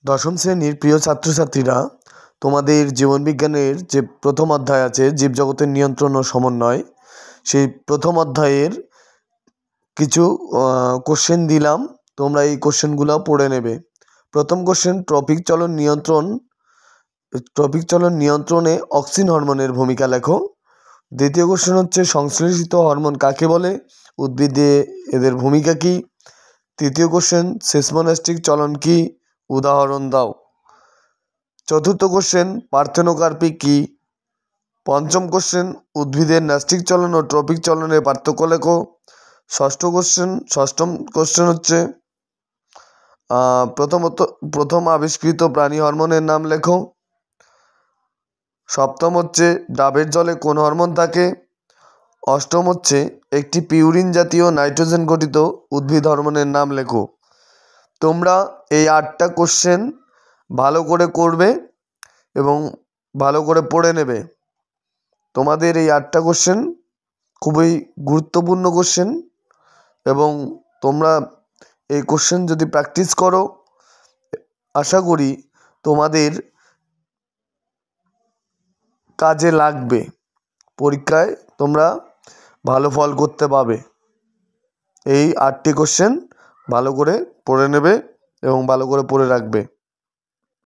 দশম শ্রেণীর প্রিয় ছাত্রছাত্রীরা, তোমাদের জীবনবিজ্ঞানের যে প্রথম অধ্যায় আছে জীবজগতের নিয়ন্ত্রণ ও সমন্বয়, সেই প্রথম অধ্যায়ের কিছু কোশ্চেন দিলাম। তোমরা এই কোশ্চেনগুলো পড়ে নেবে। প্রথম কোশ্চেন, ট্রপিক চলন নিয়ন্ত্রণে অক্সিন হরমোনের ভূমিকা লেখো। দ্বিতীয় কোশ্চেন হচ্ছে, সংশ্লেষিত হরমোন কাকে বলে, উদ্ভিদে এদের ভূমিকা কী। তৃতীয় কোশ্চেন, সেসমোনাস্টিক চলন কী, উদাহরণ দাও। চতুর্থ কোশ্চেন, পার্থেনোকার্পি কী। পঞ্চম কোশ্চেন, উদ্ভিদের ন্যাস্টিক চলন ও ট্রপিক চলনের পার্থক্য লেখো। ষষ্ঠম কোশ্চেন হচ্ছে, প্রথম আবিষ্কৃত প্রাণী হরমোনের নাম লেখো। সপ্তম হচ্ছে, ডাবের জলে কোন হরমোন থাকে। অষ্টম হচ্ছে, একটি পিউরিন জাতীয় নাইট্রোজেন গঠিত উদ্ভিদ হরমোনের নাম লেখো। তোমরা এই 8টা কোশ্চেন ভালো করে করবে এবং ভালো করে পড়ে নেবে। তোমাদের এই 8টা কোশ্চেন খুবই গুরুত্বপূর্ণ কোশ্চেন এবং তোমরা এই কোশ্চেন যদি প্র্যাকটিস করো, আশা করি তোমাদের কাজে লাগবে। পরীক্ষায় তোমরা ভালো ফল করতে পারবে। এই 8টি কোশ্চেন ভালো করে পড়ে নেবে এবং ভালো করে পড়ে রাখবে।